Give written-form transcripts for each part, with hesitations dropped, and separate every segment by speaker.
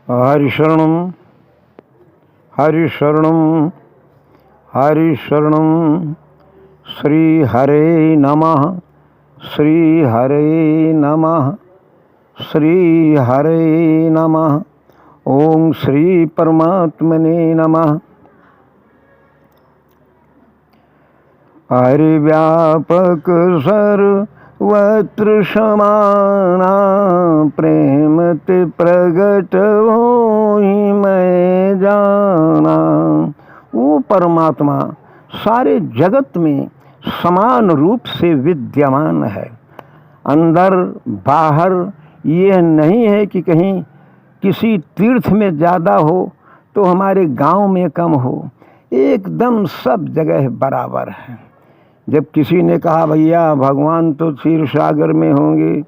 Speaker 1: हरिशरणं हरिशरणं हरिशरणं। श्री हरे नमः, श्री हरे नमः, श्री हरे नमः। ओम श्री परमात्मने नमः। हरिव्यापक सर्वत्र समाना, प्रेम ते प्रगट होई मैं जाना। वो परमात्मा सारे जगत में समान रूप से विद्यमान है, अंदर बाहर। यह नहीं है कि कहीं किसी तीर्थ में ज़्यादा हो तो हमारे गांव में कम हो, एकदम सब जगह बराबर है। जब किसी ने कहा भैया भगवान तो क्षीर सागर में होंगे,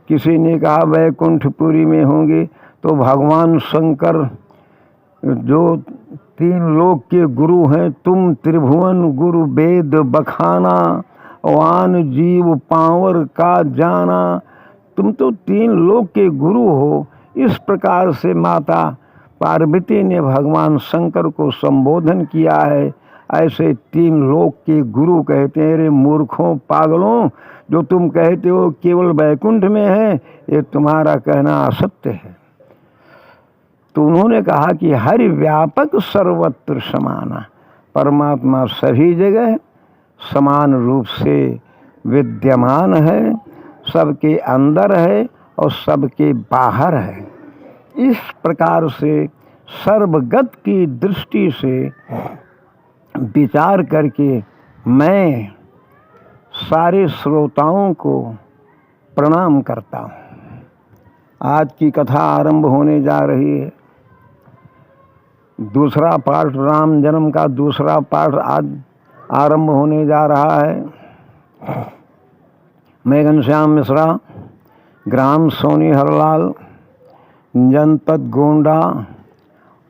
Speaker 1: किसी ने कहा वैकुंठपुरी में होंगे, तो भगवान शंकर जो तीन लोक के गुरु हैं, तुम त्रिभुवन गुरु वेद बखाना, वान जीव पांवर का जाना, तुम तो तीन लोक के गुरु हो। इस प्रकार से माता पार्वती ने भगवान शंकर को संबोधन किया है। ऐसे तीन लोक के गुरु कहते हैं, रे मूर्खों पागलों, जो तुम कहते हो केवल वैकुंठ में है, ये तुम्हारा कहना असत्य है। तो उन्होंने कहा कि हरि व्यापक सर्वत्र समाना, परमात्मा सभी जगह समान रूप से विद्यमान है, सबके अंदर है और सबके बाहर है। इस प्रकार से सर्वगत की दृष्टि से विचार करके मैं सारे श्रोताओं को प्रणाम करता हूँ। आज की कथा आरंभ होने जा रही है। दूसरा पाठ, राम जन्म का दूसरा पाठ आज आरंभ होने जा रहा है। मैं घनश्याम मिश्रा, ग्राम सोनी हरलाल, जनपद गोंडा,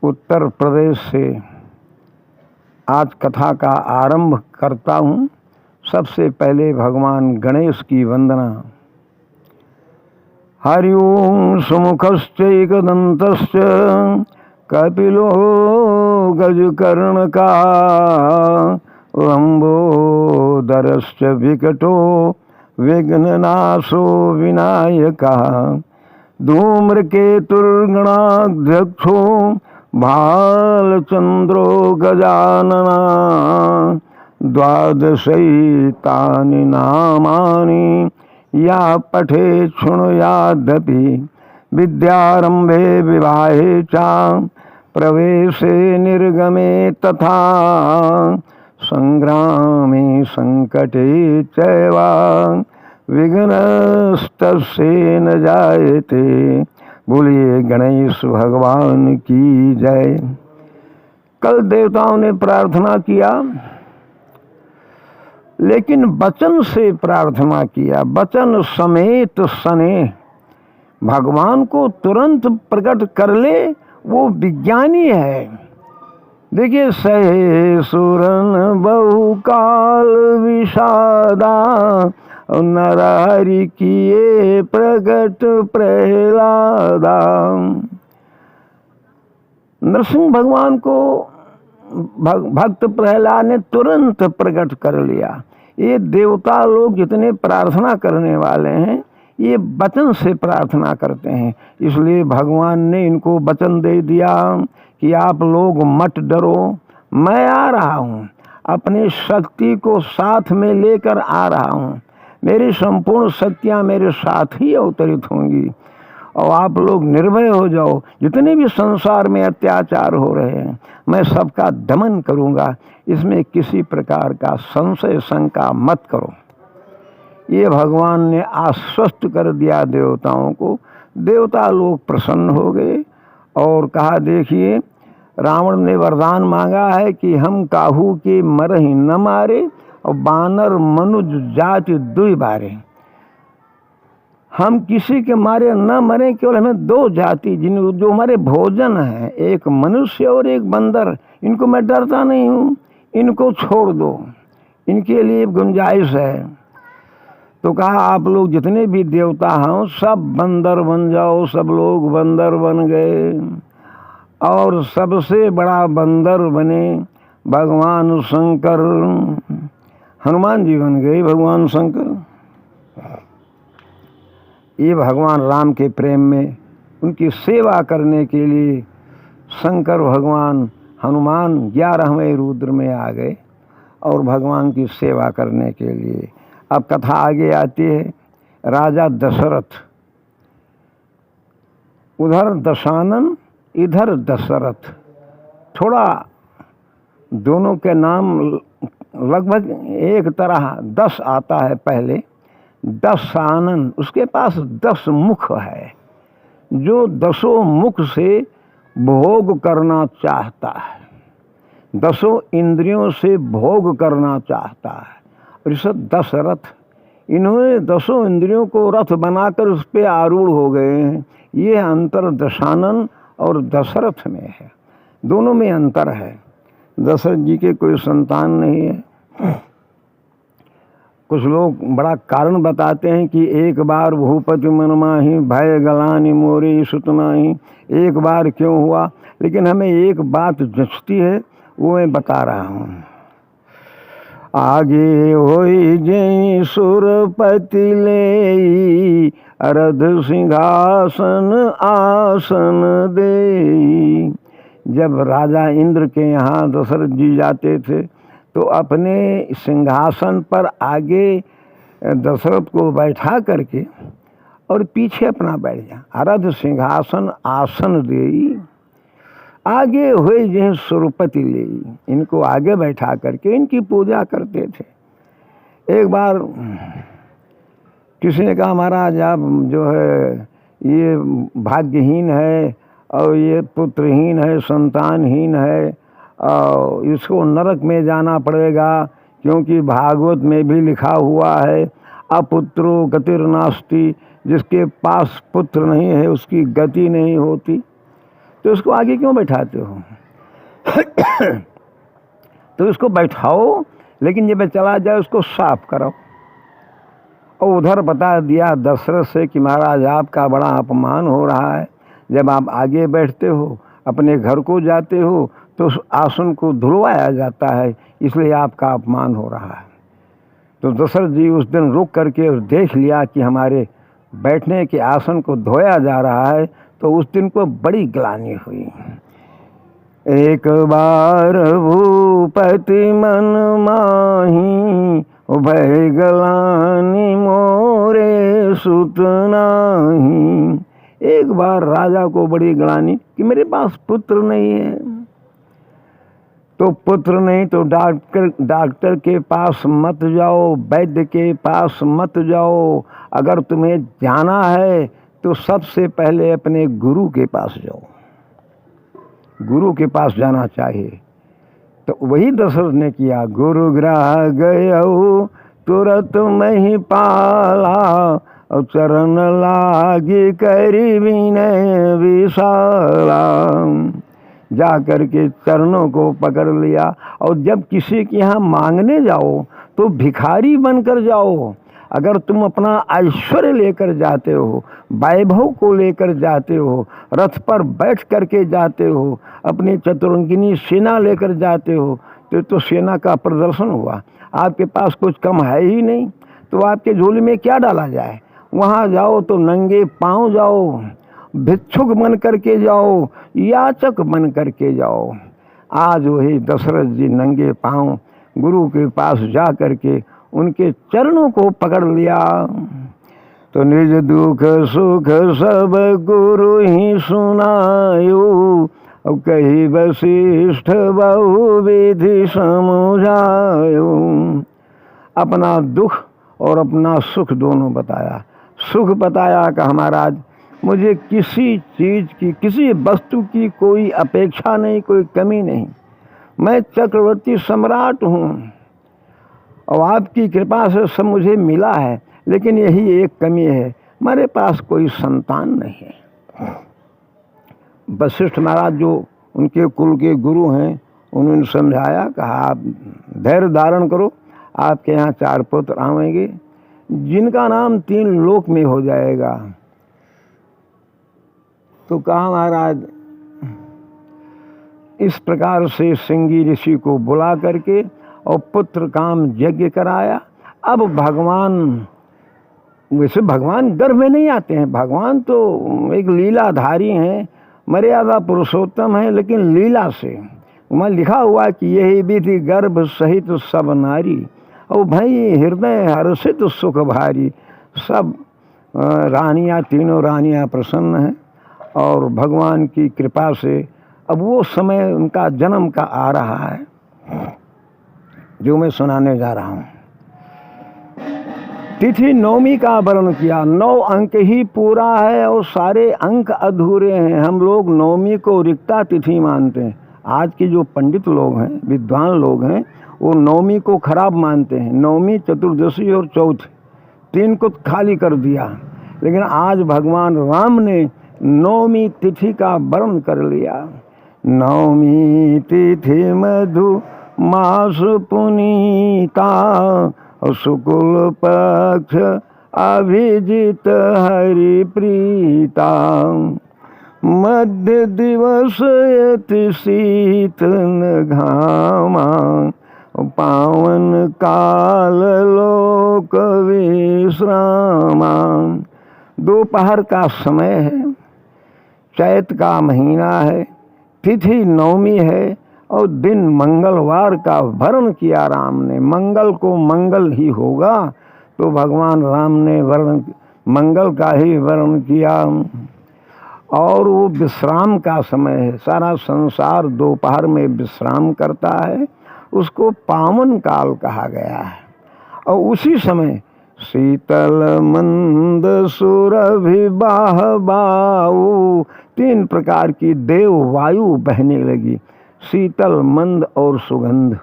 Speaker 1: उत्तर प्रदेश से आज कथा का आरंभ करता हूँ। सबसे पहले भगवान गणेश की वंदना। हरि ओम सुमुखश्चैकदन्तश्च कपिलो गजकर्णका, लंबोदरश्च विकटो विघ्ननाशो विनायकः, धूम्रकेतुर्गणाध्यक्षो भालचंद्रो गजानना, द्वादशैतानि नामानि या पठे शृणुयादपि, विद्यारंभे विवाहे च प्रवेशे निर्गमे तथा, संग्रामे संकटे चैव विघ्नस्तस्य न जायते। बोलिए गणेश भगवान की जय। कल देवताओं ने प्रार्थना किया, लेकिन वचन से प्रार्थना किया, वचन समेत स्नेह। भगवान को तुरंत प्रकट कर ले, वो विज्ञानी है। देखिए, सहे सुरन बहुकाल विषादा, नरहरि किए प्रकट प्रहलादा। नरसिंह भगवान को भक्त प्रहलाद ने तुरंत प्रकट कर लिया। ये देवता लोग जितने प्रार्थना करने वाले हैं, ये वचन से प्रार्थना करते हैं। इसलिए भगवान ने इनको वचन दे दिया कि आप लोग मत डरो, मैं आ रहा हूँ, अपनी शक्ति को साथ में लेकर आ रहा हूँ। मेरी संपूर्ण शक्तियाँ मेरे साथ ही अवतरित होंगी और आप लोग निर्भय हो जाओ। जितने भी संसार में अत्याचार हो रहे हैं, मैं सबका दमन करूँगा, इसमें किसी प्रकार का संशय शंका मत करो। ये भगवान ने आश्वस्त कर दिया देवताओं को। देवता लोग प्रसन्न हो गए और कहा, देखिए रावण ने वरदान मांगा है कि हम काहू के मरहि न मारे और बानर मनुज जाति दुई बारे। हम किसी के मारे न मरे, केवल हमें दो जाति जो हमारे भोजन है, एक मनुष्य और एक बंदर, इनको मैं डरता नहीं हूँ, इनको छोड़ दो, इनके लिए गुंजाइश है। तो कहा आप लोग जितने भी देवता हैं सब बंदर बन जाओ। सब लोग बंदर बन गए और सबसे बड़ा बंदर बने भगवान शंकर। हनुमान जी बन गए भगवान शंकर। ये भगवान राम के प्रेम में उनकी सेवा करने के लिए शंकर भगवान हनुमान 11वें रुद्र में आ गए और भगवान की सेवा करने के लिए। अब कथा आगे आती है। राजा दशरथ, उधर दशानन इधर दशरथ, थोड़ा दोनों के नाम लगभग एक तरह। 10 आता है पहले, दशानन, उसके पास 10 मुख है, जो 10 मुख से भोग करना चाहता है, 10 इंद्रियों से भोग करना चाहता है। और इस दशरथ, इन्होंने 10 इंद्रियों को रथ बनाकर उस पर आरूढ़ हो गए हैं। ये अंतर दशानन और दशरथ में है, दोनों में अंतर है। दशरथ जी के कोई संतान नहीं है। कुछ लोग बड़ा कारण बताते हैं कि एक बार भूपति मन माही भय गलानी मोरी सुतनाही, एक बार क्यों हुआ, लेकिन हमें एक बात जचती है, वो मैं बता रहा हूँ। आगे होई जय सुरपति ले, अरध सिंहासन आसन दे। जब राजा इंद्र के यहाँ दशरथ जी जाते थे तो अपने सिंहासन पर आगे दशरथ को बैठा करके और पीछे अपना बैठ जा। अरध सिंहासन आसन दे, आगे हुए जैसे सुरपति ले, इनको आगे बैठा करके इनकी पूजा करते थे। एक बार किसी ने कहा महाराज आप जो है ये भाग्यहीन है और ये पुत्रहीन है, संतानहीन है, और इसको नरक में जाना पड़ेगा, क्योंकि भागवत में भी लिखा हुआ है अपुत्रो गतिर्नास्ति, जिसके पास पुत्र नहीं है उसकी गति नहीं होती। तो उसको आगे क्यों बैठाते हो? तो इसको बैठाओ, लेकिन जब चला जाए उसको साफ करो। और उधर बता दिया दशरथ से कि महाराज आपका बड़ा अपमान हो रहा है, जब आप आगे बैठते हो अपने घर को जाते हो तो उस आसन को धुलवाया जाता है, इसलिए आपका अपमान हो रहा है। तो दशरथ जी उस दिन रुक करके और देख लिया कि हमारे बैठने के आसन को धोया जा रहा है, तो उस दिन को बड़ी ग्लानि हुई। एक बार भूपति मन माही, भय गलानि मोरे सुत नाही। एक बार राजा को बड़ी ग्लानि कि मेरे पास पुत्र नहीं है। तो पुत्र नहीं तो डॉक्टर के पास मत जाओ, वैद्य के पास मत जाओ। अगर तुम्हें जाना है तो सबसे पहले अपने गुरु के पास जाओ, गुरु के पास जाना चाहिए। तो वही दशरथ ने किया। गुरु ग्रह गयो तुरंत मही पाला, और चरण लागी करी विनय विशाला। जा कर के चरणों को पकड़ लिया। और जब किसी के यहाँ मांगने जाओ तो भिखारी बनकर जाओ। अगर तुम अपना ऐश्वर्य लेकर जाते हो, वैभव को लेकर जाते हो, रथ पर बैठ करके जाते हो, अपनी चतुरंगिनी सेना लेकर जाते हो, तो सेना का प्रदर्शन हुआ। आपके पास कुछ कम है ही नहीं, तो आपके झोली में क्या डाला जाए? वहाँ जाओ तो नंगे पाँव जाओ, भिक्षुक बन करके जाओ, याचक बन करके जाओ। आज वही दशरथ जी नंगे पाँव गुरु के पास जा करके उनके चरणों को पकड़ लिया। तो निज दुख सुख सब गुरु ही सुनायो, और कही वशिष्ठ बहुविधि समझायो। अपना दुख और अपना सुख दोनों बताया। सुख बताया कि महाराज मुझे किसी चीज़ की, किसी वस्तु की कोई अपेक्षा नहीं, कोई कमी नहीं। मैं चक्रवर्ती सम्राट हूँ और आपकी कृपा से सब मुझे मिला है, लेकिन यही एक कमी है, मेरे पास कोई संतान नहीं है। वशिष्ठ महाराज जो उनके कुल के गुरु हैं, उन्होंने समझाया, कहा आप धैर्य धारण करो, आपके यहाँ 4 पुत्र आएंगे जिनका नाम 3 लोक में हो जाएगा। तो कहा महाराज इस प्रकार से श्रृंगी ऋषि को बुला करके और पुत्र काम यज्ञ कराया। अब भगवान, वैसे भगवान गर्भ में नहीं आते हैं, भगवान तो एक लीलाधारी हैं, मर्यादा पुरुषोत्तम है, लेकिन लीला से वहाँ लिखा हुआ कि यही विधि गर्भ सहित सब नारी, और भाई हृदय हर्षित सुख भारी। सब रानियाँ, तीनों रानियाँ प्रसन्न हैं और भगवान की कृपा से अब वो समय उनका जन्म का आ रहा है जो मैं सुनाने जा रहा हूँ। तिथि नवमी का वर्ण किया, 9 अंक ही पूरा है और सारे अंक अधूरे हैं। हम लोग नवमी को रिक्ता तिथि मानते हैं। आज के जो पंडित लोग हैं, विद्वान लोग हैं, वो नवमी को खराब मानते हैं। नवमी, चतुर्दशी और चौथी, 3 को खाली कर दिया। लेकिन आज भगवान राम ने नवमी तिथि का वर्ण कर लिया। नवमी तिथि मधु मास पुनीता, शुक्ल पक्ष अभिजित हरि प्रीता, मध्य दिवस यति शीतल घामा, पावन काल लोक विश्रामा। दोपहर का समय है, चैत का महीना है, तिथि नवमी है और दिन मंगलवार का वर्ण किया राम ने। मंगल को मंगल ही होगा, तो भगवान राम ने वर्ण मंगल का ही वर्ण किया। और वो विश्राम का समय है, सारा संसार दोपहर में विश्राम करता है, उसको पावन काल कहा गया है। और उसी समय शीतल मंद सुरभि बाह बाऊ, 3 प्रकार की देव वायु बहने लगी, शीतल मंद और सुगंध।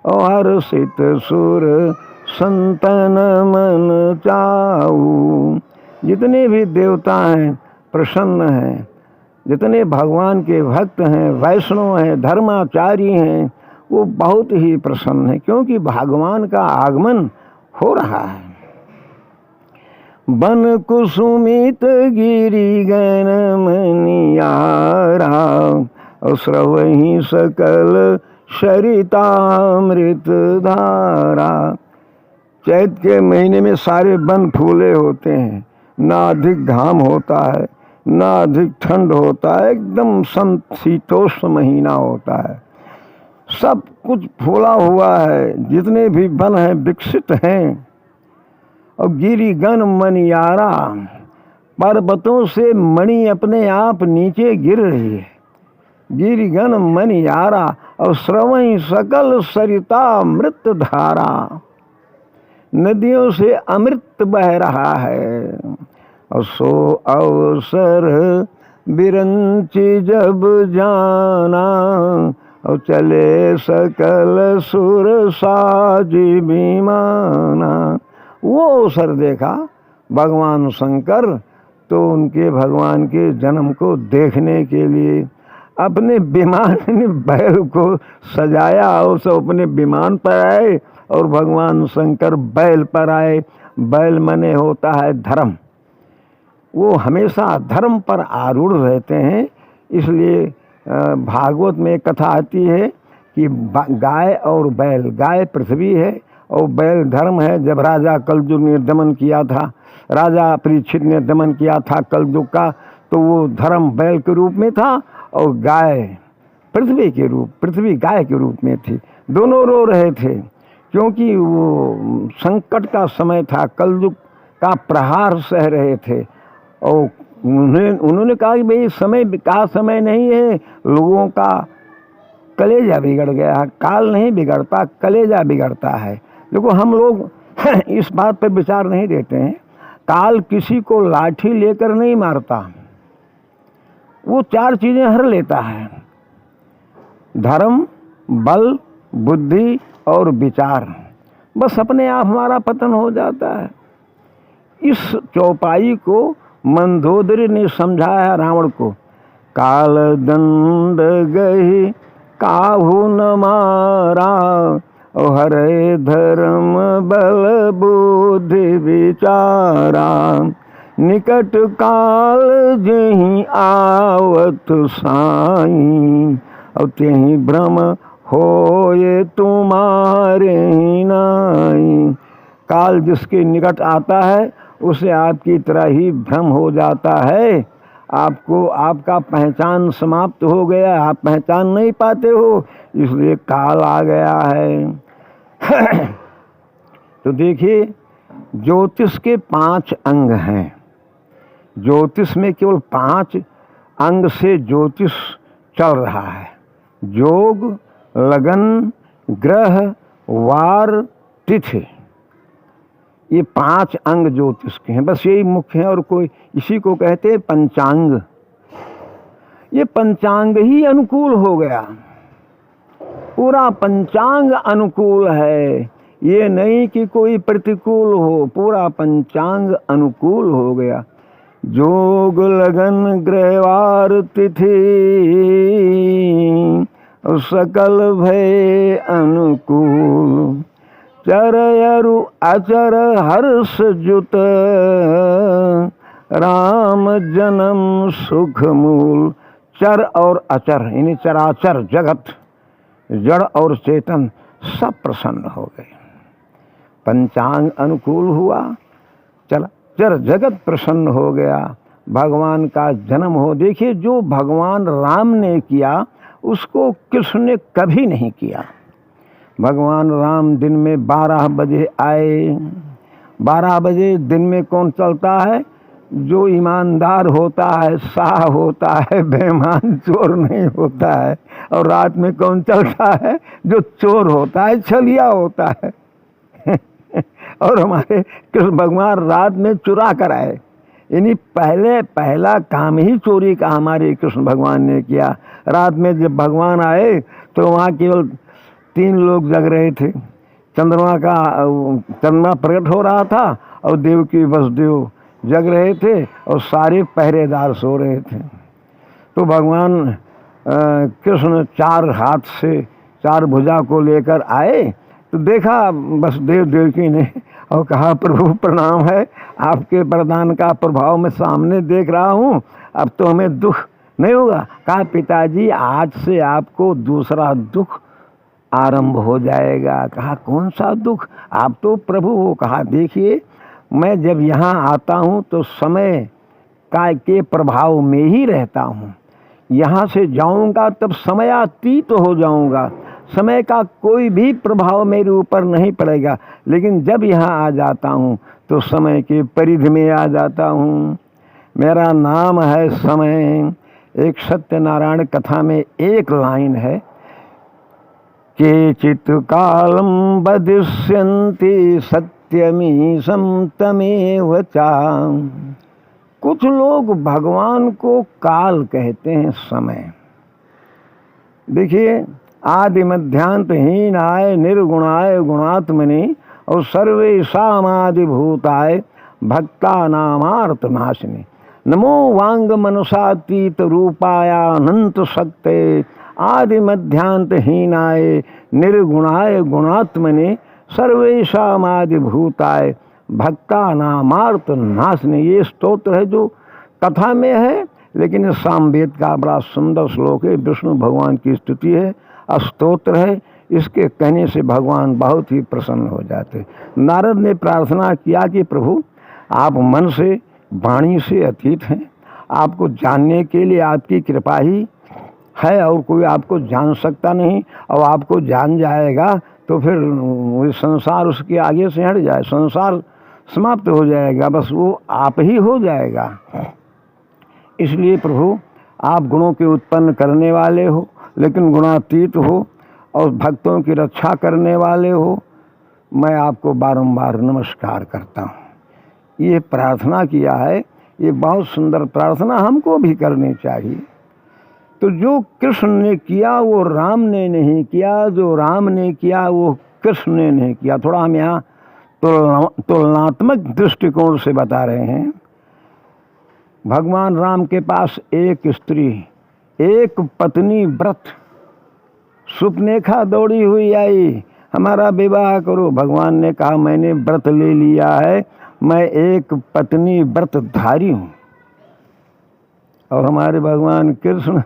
Speaker 1: और हर्षित सुर संतन मन चाऊ, जितने भी देवता हैं प्रसन्न हैं, जितने भगवान के भक्त हैं, वैष्णव हैं, धर्माचारी हैं, वो बहुत ही प्रसन्न है, क्योंकि भगवान का आगमन हो रहा है। बन कुसुमित गिरि गण मनियारा, श्रवहि सकल सरितामृत धारा। चैत के महीने में सारे वन फूले होते हैं, ना अधिक घाम होता है ना अधिक ठंड होता है, एकदम शीतोष्ण महीना होता है। सब कुछ फूला हुआ है, जितने भी वन हैं विकसित हैं। और गिरिगण मणियारा, पर्वतों से मणि अपने आप नीचे गिर रही है। गिरिगण मणियारा और श्रवहि सकल सरिता अमृत धारा, नदियों से अमृत बह रहा है। और सो अवसर बिरंची जब जाना, और चले सकल सुर साजी विमाना। वो अवसर देखा भगवान शंकर, तो उनके भगवान के जन्म को देखने के लिए अपने विमान ने बैल को सजाया और सब अपने विमान पर आए और भगवान शंकर बैल पर आए। बैल मने होता है धर्म, वो हमेशा धर्म पर आरूढ़ रहते हैं। इसलिए भागवत में कथा आती है कि गाय और बैल, गाय पृथ्वी है और बैल धर्म है। जब राजा कलयुग ने दमन किया था, राजा परीक्षित ने दमन किया था कलयुग का, तो वो धर्म बैल के रूप में था और गाय पृथ्वी गाय के रूप में थी। दोनों रो रहे थे क्योंकि वो संकट का समय था, कलयुग का प्रहार सह रहे थे। और उन्होंने कहा कि भाई समय का समय नहीं है, लोगों का कलेजा बिगड़ गया है। काल नहीं बिगड़ता, कलेजा बिगड़ता है। देखो हम लोग इस बात पर विचार नहीं देते हैं। काल किसी को लाठी लेकर नहीं मारता, वो 4 चीजें हर लेता है, धर्म, बल, बुद्धि और विचार। बस अपने आप हमारा पतन हो जाता है। इस चौपाई को मंदोदरी ने समझाया रावण को। काल दंड गही काहू न मारा, हरे धर्म बल बुद्धि विचारा। निकट काल जही आवत साई, और तेहि भ्रम हो ये तुम्हारे ही नाई। काल जिसके निकट आता है उसे आपकी तरह ही भ्रम हो जाता है। आपको आपका पहचान समाप्त हो गया, आप पहचान नहीं पाते हो, इसलिए काल आ गया है। तो देखिए, ज्योतिष के 5 अंग हैं। ज्योतिष में केवल 5 अंग से ज्योतिष चल रहा है। योग, लगन, ग्रह, वार, तिथि, ये 5 अंग ज्योतिष के हैं। बस यही मुख्य है, और कोई, इसी को कहते हैं पंचांग। ये पंचांग ही अनुकूल हो गया, पूरा पंचांग अनुकूल है। ये नहीं कि कोई प्रतिकूल हो, पूरा पंचांग अनुकूल हो गया। जोग, लगन, ग्रहवार, तिथि सकल भय अनुकूल। चर अरु अचर हर्ष जुत राम जन्म सुख मूल। चर और अचर यानी चराचर जगत, जड़ और चेतन सब प्रसन्न हो गए। पंचांग अनुकूल हुआ, चर जगत प्रसन्न हो गया, भगवान का जन्म हो। देखिए, जो भगवान राम ने किया उसको कृष्ण ने कभी नहीं किया। भगवान राम दिन में 12 बजे आए। 12 बजे दिन में कौन चलता है? जो ईमानदार होता है, साह होता है, बेईमान चोर नहीं होता है। और रात में कौन चलता है? जो चोर होता है, छलिया होता है। और हमारे कृष्ण भगवान रात में चुरा कर आए, यानी पहला काम ही चोरी का हमारे कृष्ण भगवान ने किया। रात में जब भगवान आए तो वहाँ केवल 3 लोग जग रहे थे। चंद्रमा प्रकट हो रहा था और देवकी वसुदेव जग रहे थे और सारे पहरेदार सो रहे थे। तो भगवान कृष्ण 4 हाथ से 4 भुजा को लेकर आए तो देखा वसुदेव देवकी ने और कहा, प्रभु प्रणाम है, आपके वरदान का प्रभाव मैं सामने देख रहा हूँ, अब तो हमें दुख नहीं होगा। कहा, पिताजी आज से आपको दूसरा दुख आरंभ हो जाएगा। कहा, कौन सा दुख? आप तो प्रभु हो। कहा, देखिए, मैं जब यहाँ आता हूँ तो समय का के प्रभाव में ही रहता हूँ। यहाँ से जाऊँगा तब समयातीत हो जाऊँगा, समय का कोई भी प्रभाव मेरे ऊपर नहीं पड़ेगा। लेकिन जब यहाँ आ जाता हूँ तो समय के परिधि में आ जाता हूँ। मेरा नाम है समय। एक सत्यनारायण कथा में एक लाइन है, केचित् कालम बदिष्यन्ति सत्यमीशं तमेव चा। कुछ लोग भगवान को काल कहते हैं, समय। देखिए, आदि मध्यांतहीनाय निर्गुणाय गुणात्मनि और सर्वेषामादि भूताय भक्तानामार्थ नाशिनी। नमो वांग मनसातीत रूपाय अनंत शक्ते आदि मध्यांतहीनाय निर्गुणाय गुणात्मने सर्वेषामादि भूताय भक्तानामार्थ नाशिनी। ये स्तोत्र है जो कथा में है, लेकिन सामवेद का बड़ा सुंदर श्लोक है, विष्णु भगवान की स्तुति है, स्तोत्र है। इसके कहने से भगवान बहुत ही प्रसन्न हो जाते। नारद ने प्रार्थना किया कि प्रभु, आप मन से वाणी से अतीत हैं, आपको जानने के लिए आपकी कृपा ही है और कोई आपको जान सकता नहीं। और आपको जान जाएगा तो फिर वो संसार उसके आगे से हट जाए, संसार समाप्त हो जाएगा, बस वो आप ही हो जाएगा। इसलिए प्रभु, आप गुणों के उत्पन्न करने वाले हो, लेकिन गुणातीत हो और भक्तों की रक्षा करने वाले हो। मैं आपको बारंबार नमस्कार करता हूँ। ये प्रार्थना किया है, ये बहुत सुंदर प्रार्थना हमको भी करनी चाहिए। तो जो कृष्ण ने किया वो राम ने नहीं किया, जो राम ने किया वो कृष्ण ने नहीं किया। थोड़ा हम यहाँ तुलनात्मक दृष्टिकोण से बता रहे हैं। भगवान राम के पास एक स्त्री, एक पत्नी व्रत, सुपनेखा दौड़ी हुई आई, हमारा विवाह करो। भगवान ने कहा, मैंने व्रत ले लिया है, मैं एक पत्नी व्रतधारी हूँ। और हमारे भगवान कृष्ण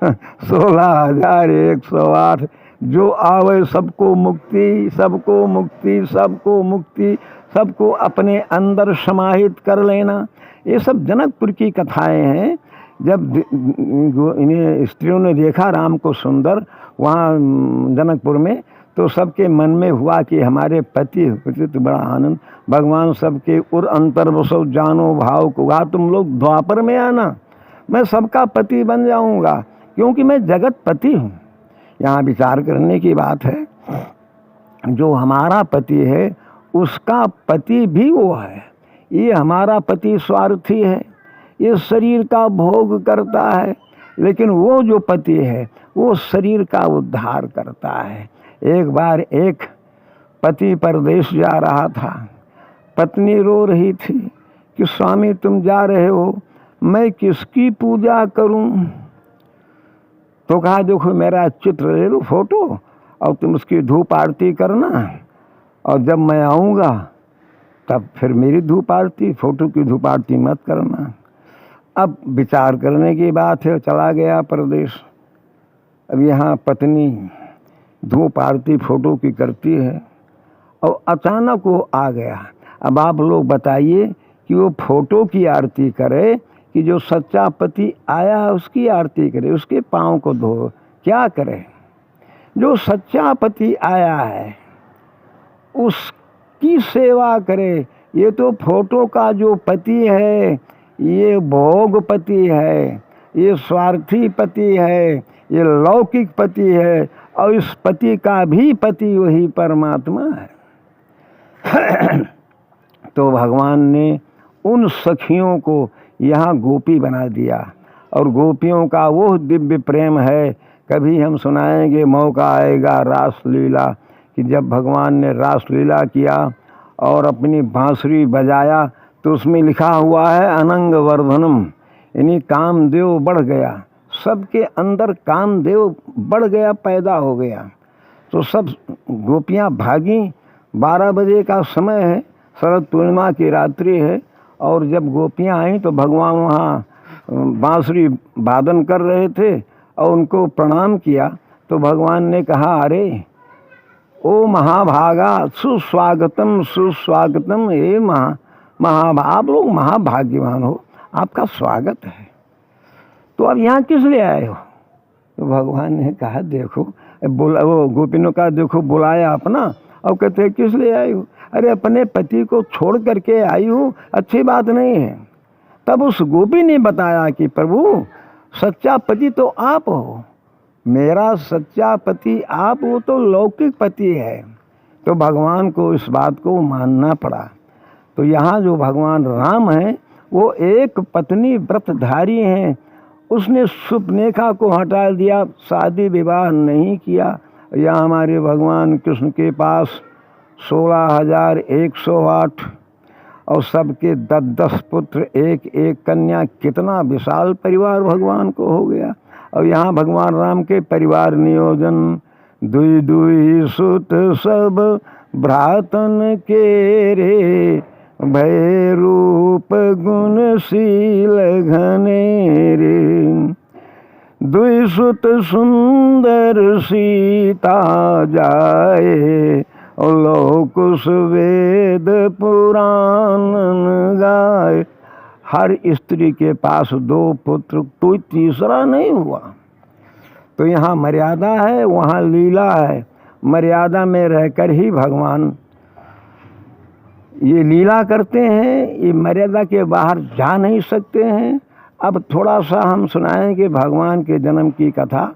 Speaker 1: 16,108 जो आवे सबको मुक्ति, सबको मुक्ति, सबको मुक्ति, सबको अपने अंदर समाहित कर लेना। ये सब जनकपुर की कथाएं हैं। जब इन्हें स्त्रियों ने देखा राम को सुंदर वहाँ जनकपुर में, तो सबके मन में हुआ कि हमारे पति होते तो बड़ा आनंद। भगवान सबके उर अंतर बसो जानो भाव को, वहाँ तुम लोग द्वापर में आना, मैं सबका पति बन जाऊंगा, क्योंकि मैं जगत पति हूँ। यहाँ विचार करने की बात है, जो हमारा पति है उसका पति भी वो है। ये हमारा पति स्वार्थी है, ये शरीर का भोग करता है, लेकिन वो जो पति है वो शरीर का उद्धार करता है। एक बार एक पति परदेश जा रहा था, पत्नी रो रही थी कि स्वामी तुम जा रहे हो, मैं किसकी पूजा करूं? तो कहा देखो मेरा चित्र ले लो, फोटो, और तुम उसकी धूप आरती करना, और जब मैं आऊँगा तब फिर मेरी धूप आरती, फोटो की धूप आरती मत करना। अब विचार करने की बात है, चला गया परदेश। अब यहाँ पत्नी धूप आरती फोटो की करती है और अचानक वो आ गया। अब आप लोग बताइए कि वो फोटो की आरती करे कि जो सच्चा पति आया उसकी आरती करे, उसके पाँव को धो, क्या करे? जो सच्चा पति आया है उसकी सेवा करे। ये तो फोटो का जो पति है ये भोग पति है, ये स्वार्थी पति है, ये लौकिक पति है, और इस पति का भी पति वही परमात्मा है। तो भगवान ने उन सखियों को यहाँ गोपी बना दिया, और गोपियों का वो दिव्य प्रेम है। कभी हम सुनाएंगे, मौका आएगा रास लीला, कि जब भगवान ने रास लीला किया और अपनी बांसुरी बजाया, तो उसमें लिखा हुआ है अनंग वर्धनम, यानी कामदेव बढ़ गया, सबके अंदर कामदेव बढ़ गया, पैदा हो गया। तो सब गोपियाँ भागी। 12 बजे का समय है, शरद पूर्णिमा की रात्रि है, और जब गोपियाँ आई तो भगवान वहाँ बांसुरी वादन कर रहे थे और उनको प्रणाम किया। तो भगवान ने कहा, अरे ओ महाभागा सुस्वागतम सुस्वागतम, हे आप लोग महाभाग्यवान हो, आपका स्वागत है। तो अब यहाँ किस लिए आए हो? तो भगवान ने कहा देखो, वो गोपिनों का देखो बुलाया अपना, और कहते हैं किस लिए आई हो? अरे अपने पति को छोड़ करके आई हूँ, अच्छी बात नहीं है। तब उस गोपी ने बताया कि प्रभु सच्चा पति तो आप हो, मेरा सच्चा पति आप हो तो लौकिक पति है। तो भगवान को इस बात को मानना पड़ा। तो यहाँ जो भगवान राम हैं वो एक पत्नी व्रतधारी हैं। उसने सुपनेखा को हटा दिया, शादी विवाह नहीं किया। या हमारे भगवान कृष्ण के पास 16,108 और सबके 10-10 पुत्र, एक एक कन्या, कितना विशाल परिवार भगवान को हो गया। और यहाँ भगवान राम के परिवार नियोजन, दुई दुई सुत सब भ्रातन के रे, भय रूप गुणशील घने रे, दुई सुत सुंदर सीता जाए, और लोक वेद पुराण गाए। हर स्त्री के पास 2 पुत्र, कोई तीसरा नहीं हुआ। तो यहाँ मर्यादा है, वहाँ लीला है। मर्यादा में रहकर ही भगवान ये लीला करते हैं, ये मर्यादा के बाहर जा नहीं सकते हैं। अब थोड़ा सा हम सुनाएंगे भगवान के जन्म की कथा,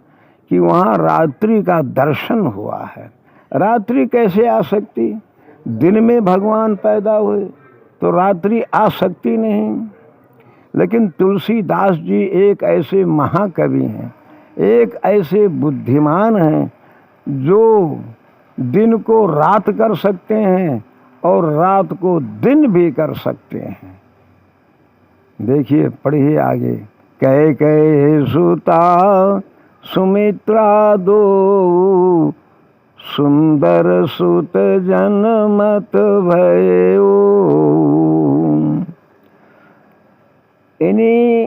Speaker 1: कि वहाँ रात्रि का दर्शन हुआ है। रात्रि कैसे आ सकती? दिन में भगवान पैदा हुए तो रात्रि आ सकती नहीं। लेकिन तुलसीदास जी एक ऐसे महाकवि हैं, एक ऐसे बुद्धिमान हैं जो दिन को रात कर सकते हैं और रात को दिन भी कर सकते हैं। देखिए, पढ़िए आगे। कह सुता सुमित्रा दो, सुंदर सुत जनमत भयो। इन्हीं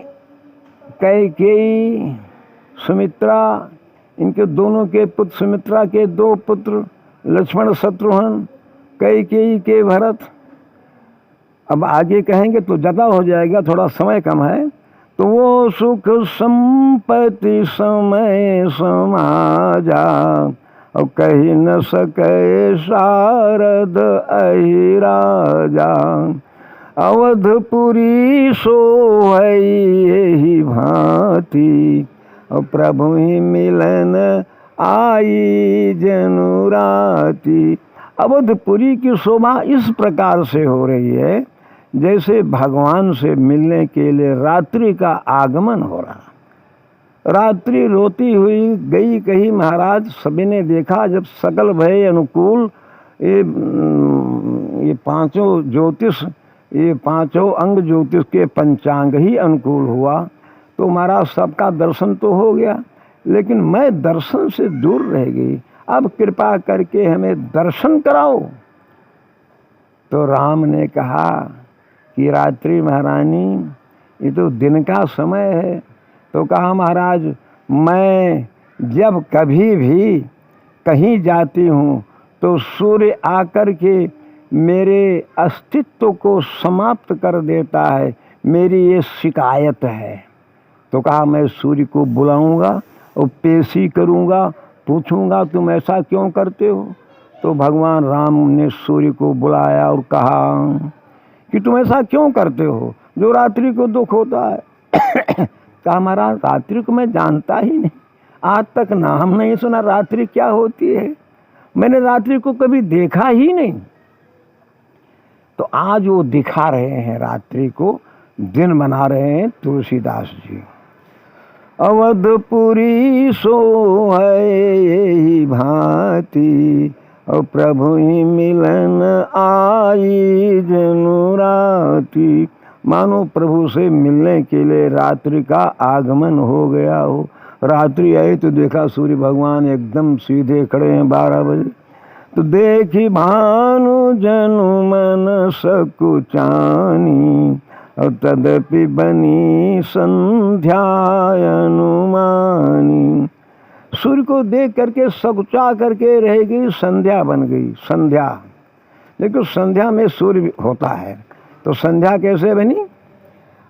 Speaker 1: कैकेयी सुमित्रा, इनके दोनों के पुत्र, सुमित्रा के 2 पुत्र लक्ष्मण शत्रुघ्न, कैकेयी के भरत। अब आगे कहेंगे तो ज़्यादा हो जाएगा, थोड़ा समय कम है। तो वो सुख संपत्ति समय समाजा, और कही न सके शारद अहि राजा। अवधपुरी सोहै यही भांति, और प्रभु ही मिलन आई जनुराती। अवधपुरी की शोभा इस प्रकार से हो रही है जैसे भगवान से मिलने के लिए रात्रि का आगमन हो रहा। रात्रि रोती हुई गई कही महाराज, सभी ने देखा जब सकल भय अनुकूल, ये 5 ज्योतिष, ये 5 अंग ज्योतिष के पंचांग ही अनुकूल हुआ, तो महाराज सबका दर्शन तो हो गया, लेकिन मैं दर्शन से दूर रह गई। अब कृपा करके हमें दर्शन कराओ। तो राम ने कहा कि रात्रि महारानी, ये तो दिन का समय है। तो कहा महाराज, मैं जब कभी भी कहीं जाती हूँ तो सूर्य आकर के मेरे अस्तित्व को समाप्त कर देता है, मेरी ये शिकायत है। तो कहा मैं सूर्य को बुलाऊंगा और पेशी करूंगा, पूछूंगा तुम ऐसा क्यों करते हो। तो भगवान राम ने सूर्य को बुलाया और कहा कि तुम ऐसा क्यों करते हो जो रात्रि को दुख होता है। कहा महाराज, रात्रि को मैं जानता ही नहीं, आज तक नाम नहीं सुना रात्रि क्या होती है, मैंने रात्रि को कभी देखा ही नहीं। तो आज वो दिखा रहे हैं, रात्रि को दिन बना रहे हैं तुलसीदास जी। अवधपुरी सोहै यही भांति, और प्रभु ही मिलन आई जनुराती। मानो प्रभु से मिलने के लिए रात्रि का आगमन हो गया हो। रात्रि आई तो देखा सूर्य भगवान एकदम सीधे खड़े हैं 12 बजे। तो देखी भानु जनु मन सकुचानी, और तदपि बनी संध्या अनुमानी। सूर्य को देख करके सकुचा करके रह गई, संध्या बन गई। संध्या, लेकिन संध्या में सूर्य होता है, तो संध्या कैसे बनी।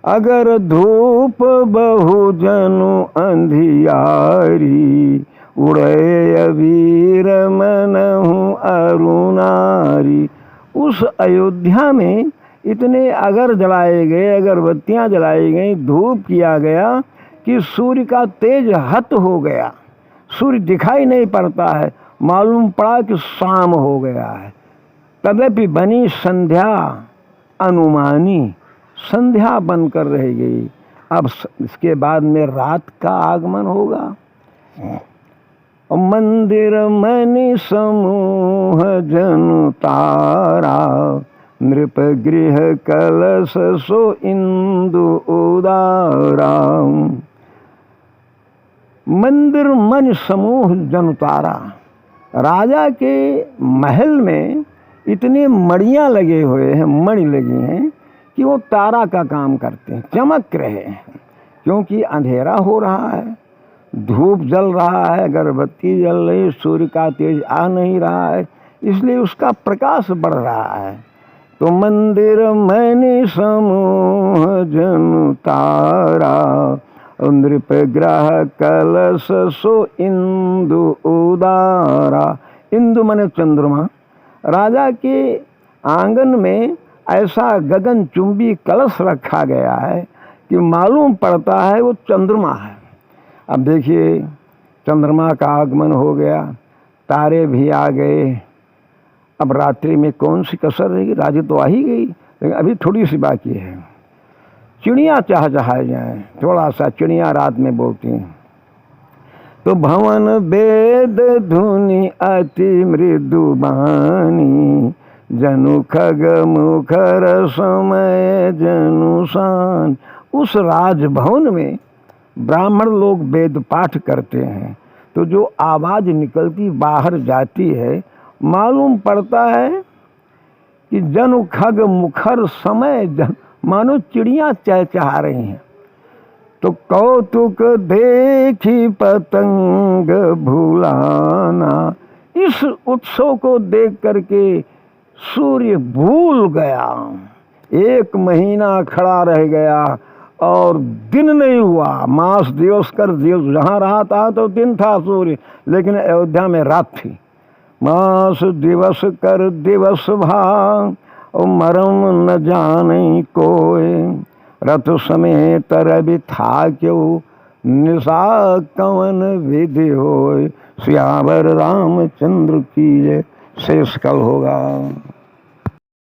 Speaker 1: अगर धूप बहु जनु अंधियारी, उड़े अबीर मनहु अरुणारी। उस अयोध्या में इतने अगर जलाए गए, अगरबत्तियाँ जलाई गई, धूप किया गया कि सूर्य का तेज हत हो गया, सूर्य दिखाई नहीं पड़ता है, मालूम पड़ा कि शाम हो गया है। तदपि बनी संध्या अनुमानी, संध्या बनकर रह गई। अब इसके बाद में रात का आगमन होगा। मंदिर मणि समूह जनु तारा, नृप गृह कलश सो इंदु उदारा। मंदिर मन समूह जन तारा, राजा के महल में इतने मणियाँ लगे हुए हैं, मणि लगी हैं कि वो तारा का काम करते हैं, चमक रहे हैं। क्योंकि अंधेरा हो रहा है, धूप जल रहा है, अगरबत्ती जल रही, सूर्य का तेज आ नहीं रहा है, इसलिए उसका प्रकाश बढ़ रहा है। तो मंदिर मणि समूह जनु तारा, नृप ग्रह कलश सो इंदु उदारा। इंदु माने चंद्रमा। राजा के आंगन में ऐसा गगन चुंबी कलश रखा गया है कि मालूम पड़ता है वो चंद्रमा है। अब देखिए, चंद्रमा का आगमन हो गया, तारे भी आ गए। अब रात्रि में कौन सी कसर रहेगी, रात तो आ ही गई, लेकिन अभी थोड़ी सी बाकी है। चिड़ियाँ चहचहाए जाएं, थोड़ा सा चिड़ियाँ रात में बोलती हैं। तो भवन वेद धुनि अति मृदु बानी, जनु खग मुखर समय जनु शान। उस राजभवन में ब्राह्मण लोग वेद पाठ करते हैं, तो जो आवाज़ निकलती बाहर जाती है, मालूम पड़ता है कि जनु खग मुखर समय जन, मानो चिड़ियाँ चहचहा रही हैं। तो कौतुक देखी पतंग भुलाना। इस उत्सव को देख करके सूर्य भूल गया, 1 महीना खड़ा रह गया और दिन नहीं हुआ। मास दिवस कर दिवस जहाँ रहा था तो दिन था सूर्य, लेकिन अयोध्या में रात थी। मास दिवस कर दिवस भाग और मरम न जाने कोय, रथ समेत रवि था क्यों निशा कवन विधि होय। सियावर रामचंद्र की जय। शेष कल होगा।